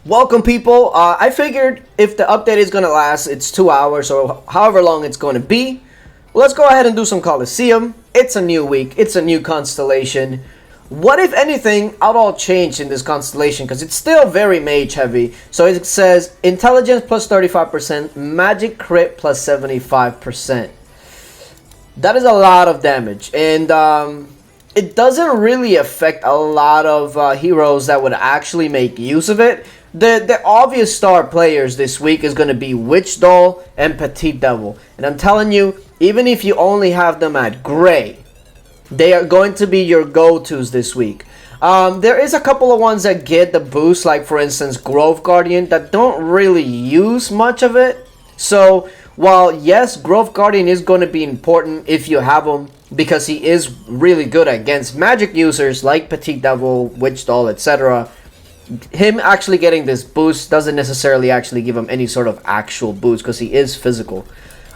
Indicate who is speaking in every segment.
Speaker 1: Welcome, people. I figured if the update is going to last, it's 2 hours or however long it's going to be. Let's go ahead and do some Colosseum. It's a new week. It's a new constellation. What, if anything, at all changed in this constellation? Because it's still very mage heavy. So it says intelligence plus 35%, magic crit plus 75%. That is a lot of damage. And it doesn't really affect a lot of heroes that would actually make use of it. The obvious star players this week is going to be Witch Doll and Petite Devil. And I'm telling you, even if you only have them at gray, they are going to be your go-tos this week. There is a couple of ones that get the boost, like for instance Grove Guardian, that don't really use much of it. So while yes, Grove Guardian is going to be important if you have him, because he is really good against magic users like Petite Devil, Witch Doll, etc. Him actually getting this boost doesn't necessarily actually give him any sort of actual boost because he is physical.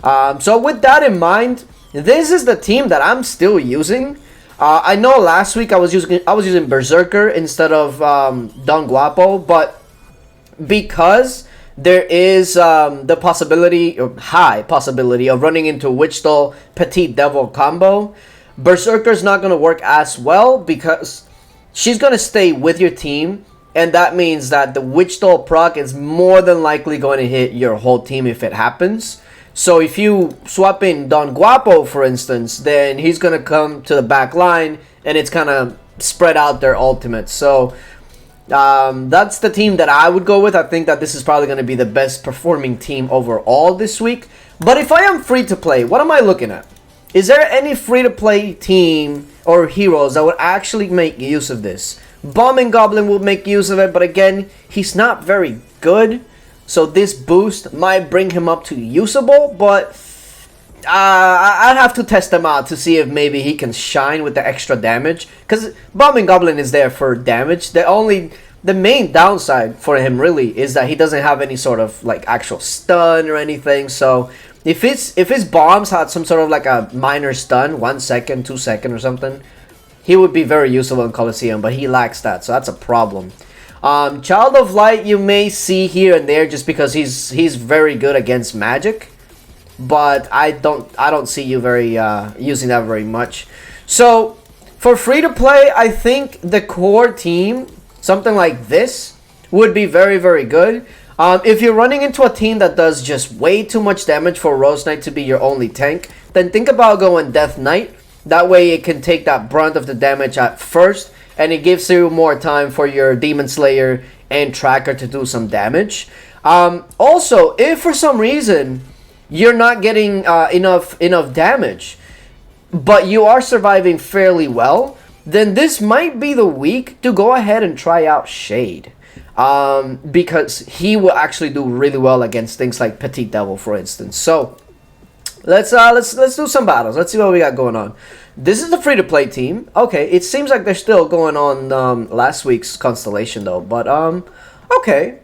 Speaker 1: So with that in mind, this is the team that I'm still using. I know last week I was using Berserker instead of Don Guapo, but because there is the possibility, or high possibility, of running into Witch Doll Petite Devil combo, Berserker's not going to work as well because she's going to stay with your team. And that means that the Witch Doll proc is more than likely going to hit your whole team if it happens. So if you swap in Don Guapo, for instance, then he's going to come to the back line and it's kind of spread out their ultimates. So that's the team that I would go with. I think that this is probably going to be the best performing team overall this week. But if I am free to play, what am I looking at? Is there any free to play team or heroes that would actually make use of this? Bombing Goblin will make use of it, but again, he's not very good. So this boost might bring him up to usable, but I'd have to test him out to see if maybe he can shine with the extra damage. Because Bombing Goblin is there for damage. The main downside for him really is that he doesn't have any sort of like actual stun or anything. So if his bombs had some sort of like a minor stun, 1 second, 2 second or something, he would be very useful in Colosseum, but he lacks that, so that's a problem. Child of Light you may see here and there just because he's very good against magic, but I don't see you using that very much. So for free to play, I think the core team, something like this, would be very, very good. If you're running into a team that does just way too much damage for Rose Knight to be your only tank, then think about going Death Knight. That way it can take that brunt of the damage at first, and it gives you more time for your Demon Slayer and Tracker to do some damage. Also, if for some reason you're not getting enough damage, but you are surviving fairly well, then this might be the week to go ahead and try out Shade. Because he will actually do really well against things like Petite Devil, for instance. So let's do some battles. Let's see what we got going on. This is the free to play team. Okay, it seems like they're still going on last week's Constellation though. But okay.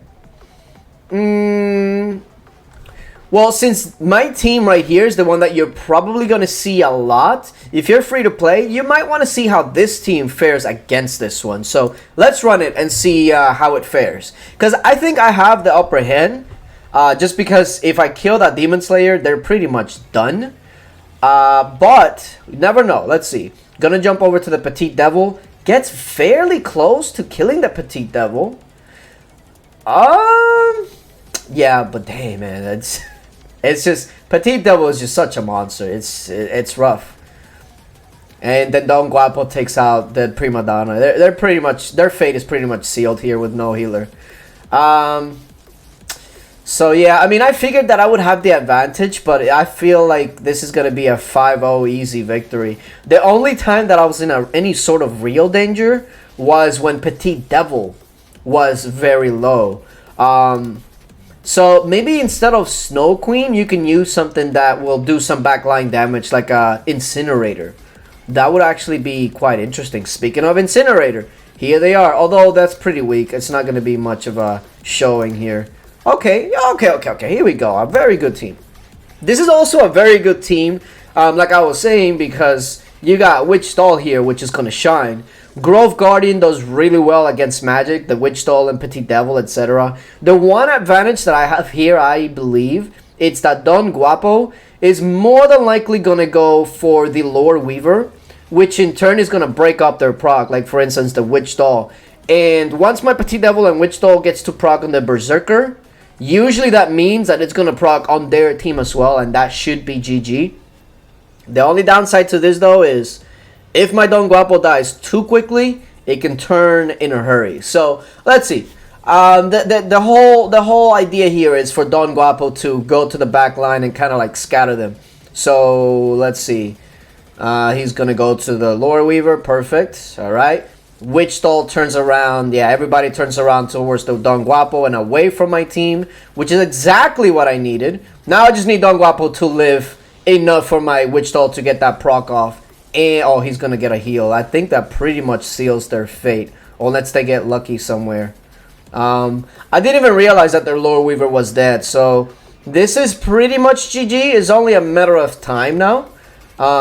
Speaker 1: Well, since my team right here is the one that you're probably going to see a lot, if you're free to play, you might want to see how this team fares against this one. So let's run it and see how it fares. Because I think I have the upper hand. Just because if I kill that Demon Slayer, they're pretty much done. But you never know. Let's see. Gonna jump over to the Petite Devil. Gets fairly close to killing the Petite Devil. Yeah, but dang, man, it's just Petite Devil is just such a monster. It's rough. And then Don Guapo takes out the Prima Donna. They're pretty much, their fate is pretty much sealed here with no healer. So yeah, I mean, I figured that I would have the advantage, but I feel like this is going to be a 5-0 easy victory. The only time that I was in any sort of real danger was when Petite Devil was very low. So maybe instead of Snow Queen, you can use something that will do some backline damage, like a Incinerator. That would actually be quite interesting. Speaking of Incinerator, here they are. Although that's pretty weak. It's not going to be much of a showing here. Okay. Here we go. A very good team. This is also a very good team, like I was saying, because you got Witch Doll here, which is going to shine. Grove Guardian does really well against magic, the Witch Doll and Petite Devil, etc. The one advantage that I have here, I believe, it's that Don Guapo is more than likely going to go for the Lore Weaver, which in turn is going to break up their proc, like for instance the Witch Doll. And once my Petite Devil and Witch Doll gets to proc on the Berserker, usually that means that it's going to proc on their team as well, and that should be GG. The only downside to this though is if my Don Guapo dies too quickly, it can turn in a hurry. So let's see. The whole idea here is for Don Guapo to go to the back line and kind of like scatter them. So let's see. He's gonna go to the Lore Weaver. Perfect. All right. Witch Doll turns around. Yeah, everybody turns around towards the Don Guapo and away from my team, which is exactly what I needed. Now I just need Don Guapo to live enough for my Witch Doll to get that proc off. And, oh, he's going to get a heal. I think that pretty much seals their fate. Unless they get lucky somewhere. I didn't even realize that their Lore Weaver was dead. So, this is pretty much GG. It's only a matter of time now.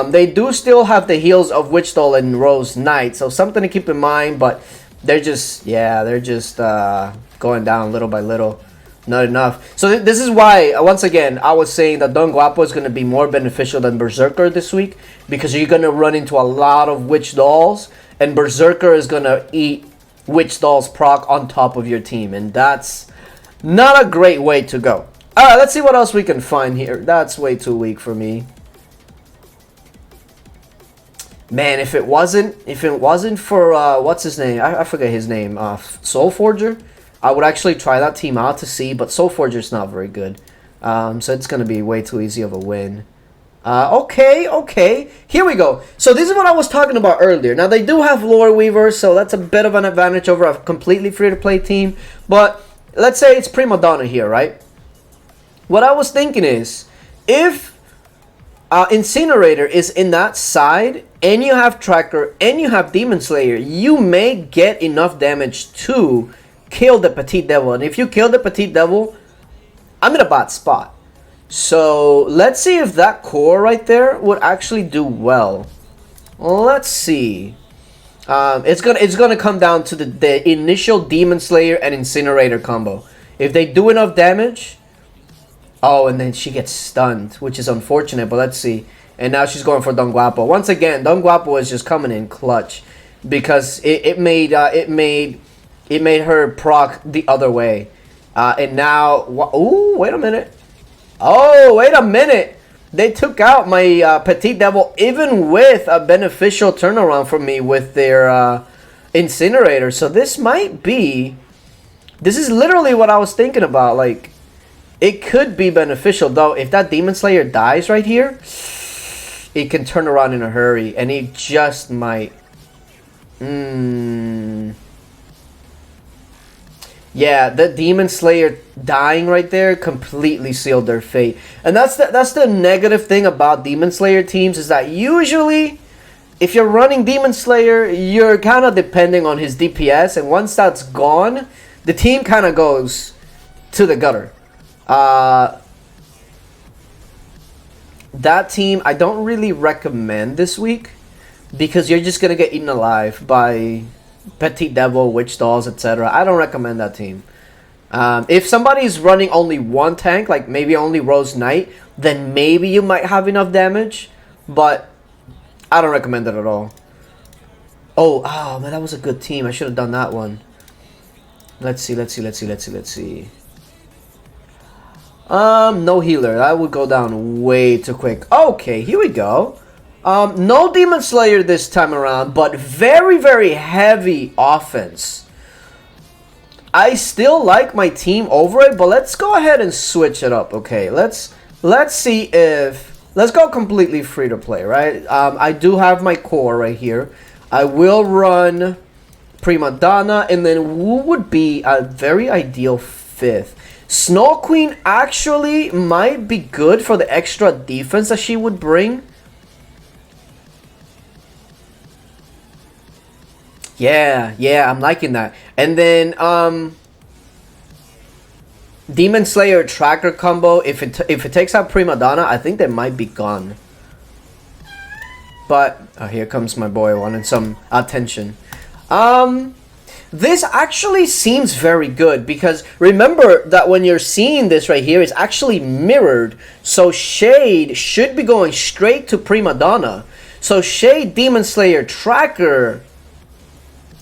Speaker 1: They do still have the heals of Witch Doll and Rose Knight. So, something to keep in mind. But they're just, yeah, they're just going down little by little. Not enough. So this is why, once again, I was saying that Don Guapo is going to be more beneficial than Berserker this week. Because you're going to run into a lot of Witch Dolls. And Berserker is going to eat Witch Doll's proc on top of your team. And that's not a great way to go. Alright, let's see what else we can find here. That's way too weak for me. Man, if it wasn't for, what's his name? I forget his name. Soul Forger? I would actually try that team out to see, but Soul Forger's not very good. So it's going to be way too easy of a win. Okay. Here we go. So this is what I was talking about earlier. Now, they do have Lore Weaver, so that's a bit of an advantage over a completely free-to-play team. But let's say it's Prima Donna here, right? What I was thinking is, if Incinerator is in that side, and you have Tracker, and you have Demon Slayer, you may get enough damage to kill the Petite Devil. And if you kill the Petite Devil, I'm in a bad spot. So let's see if that core right there would actually do well. Let's see. It's gonna come down to the initial Demon Slayer and Incinerator combo. If they do enough damage. Oh, and then she gets stunned, which is unfortunate, but let's see. And now she's going for Don Guapo. Once again, Don Guapo is just coming in clutch. Because it made her proc the other way. And now... Ooh, wait a minute. Oh, wait a minute. They took out my Petite Devil even with a beneficial turnaround for me with their Incinerator. So this might be... This is literally what I was thinking about. Like, it could be beneficial. Though, if that Demon Slayer dies right here, it can turn around in a hurry. And it just might... Yeah, the Demon Slayer dying right there completely sealed their fate. And that's the negative thing about Demon Slayer teams is that usually, if you're running Demon Slayer, you're kind of depending on his DPS. And once that's gone, the team kind of goes to the gutter. That team, I don't really recommend this week. Because you're just going to get eaten alive by Petite Devil, Witch Dolls, etc. I don't recommend that team. If somebody's running only one tank, like maybe only Rose Knight, then maybe you might have enough damage. But I don't recommend it at all. Oh man, that was a good team. I should have done that one. Let's see. No healer. That would go down way too quick. Okay, here we go. No Demon Slayer this time around, but very, very heavy offense. I still like my team over it, but let's go ahead and switch it up. Okay, let's see if... Let's go completely free to play, right? I do have my core right here. I will run Prima Donna, and then who would be a very ideal fifth? Snow Queen actually might be good for the extra defense that she would bring. Yeah, I'm liking that. And then Demon Slayer Tracker combo, if it takes out Prima Donna, I think they might be gone. But here comes my boy wanting some attention. This actually seems very good because remember that when you're seeing this right here, it's actually mirrored. So Shade should be going straight to Prima Donna. So Shade, Demon Slayer, Tracker.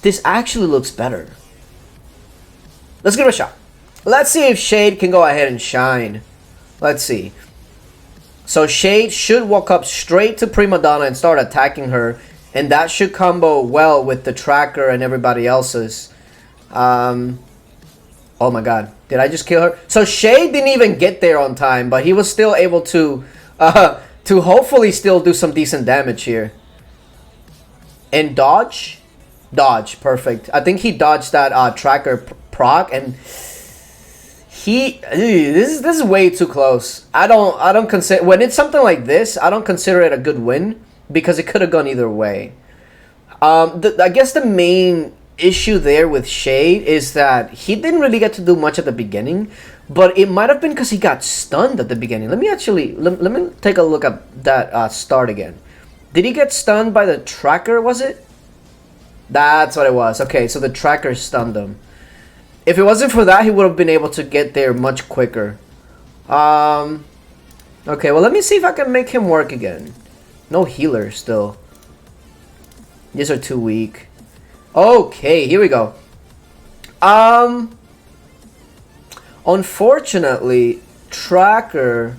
Speaker 1: This actually looks better. Let's give it a shot. Let's see if Shade can go ahead and shine. Let's see. So Shade should walk up straight to Prima Donna and start attacking her. And that should combo well with the Tracker and everybody else's. Oh my god. Did I just kill her? So Shade didn't even get there on time. But he was still able to hopefully still do some decent damage here. And dodge? Dodge. Perfect. I think he dodged that Tracker proc. And this is way too close. I don't consider, when it's something like this, I don't consider it a good win because it could have gone either way. I guess the main issue there with Shade is that he didn't really get to do much at the beginning, but it might have been because he got stunned at the beginning. Let me actually let me take a look at that start again. Did he get stunned by the Tracker? Was it? That's what it was. Okay, so the Tracker stunned him. If it wasn't for that, he would have been able to get there much quicker. Okay, well, let me see if I can make him work again. No healer still. These are too weak. Okay, here we go. Unfortunately, Tracker,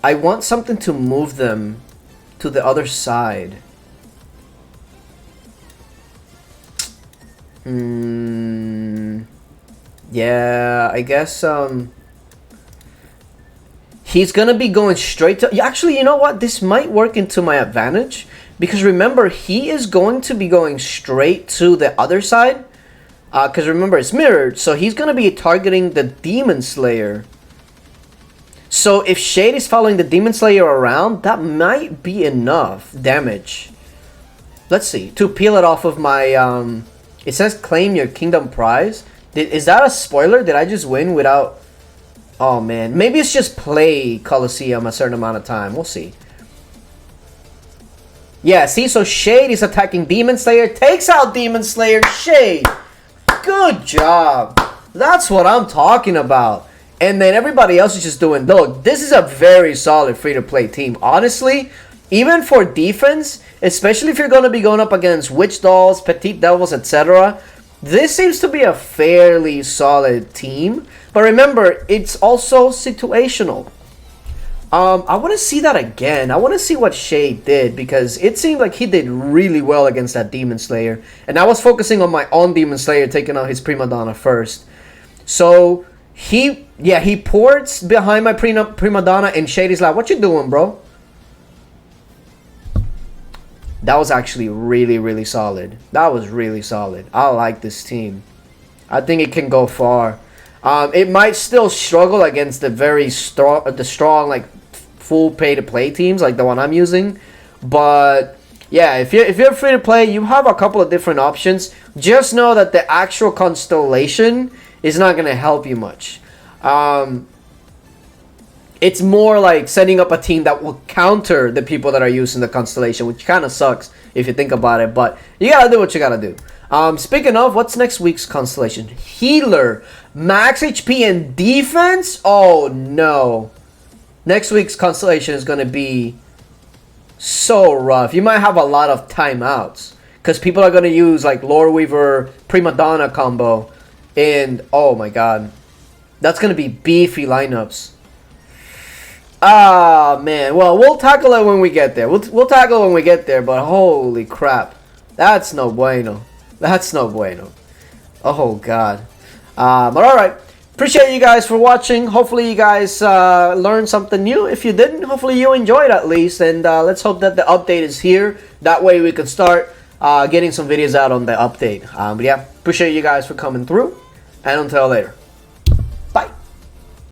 Speaker 1: I want something to move them to the other side. Yeah, I guess he's gonna be going straight to, actually, you know what, this might work into my advantage because remember, he is going to be going straight to the other side because remember, it's mirrored, so he's gonna be targeting the Demon Slayer. So if Shade is following the Demon Slayer around, that might be enough damage. Let's see, to peel it off of my it says claim your kingdom prize. Is that a spoiler? Did I just win without... Oh man, maybe it's just play Colosseum a certain amount of time. We'll see. Yeah, see, so Shade is attacking Demon Slayer. Takes out Demon Slayer. Shade. Good job. That's what I'm talking about. And then everybody else is just doing... Look, this is a very solid free-to-play team. Honestly, even for defense, especially if you're going to be going up against Witch Dolls, Petite Devils, etc., this seems to be a fairly solid team. But remember, it's also situational. I want to see that again. I want to see what Shade did because it seemed like he did really well against that Demon Slayer. And I was focusing on my own Demon Slayer, taking out his Prima Donna first. So he ports behind my Prima Donna and Shade is like, what you doing, bro? That was actually really, really solid. That was really solid. I like this team. I think it can go far. It might still struggle against the strong like full pay-to-play teams like the one I'm using. But yeah, if you're free to play, you have a couple of different options. Just know that the actual Constellation is not gonna help you much. It's more like setting up a team that will counter the people that are using the Constellation, which kind of sucks if you think about it. But you gotta do what you gotta do. Speaking of, what's next week's Constellation? Healer, max HP and defense? Oh no. Next week's Constellation is gonna be so rough. You might have a lot of timeouts because people are gonna use like Lore Weaver, Prima Donna combo, and oh my god, that's gonna be beefy lineups. Ah, man. Well, we'll tackle it when we get there. We'll tackle it when we get there, but holy crap. That's no bueno. That's no bueno. Oh, God. But alright. Appreciate you guys for watching. Hopefully you guys learned something new. If you didn't, hopefully you enjoyed at least. And let's hope that the update is here. That way we can start getting some videos out on the update. But yeah, appreciate you guys for coming through. And until later.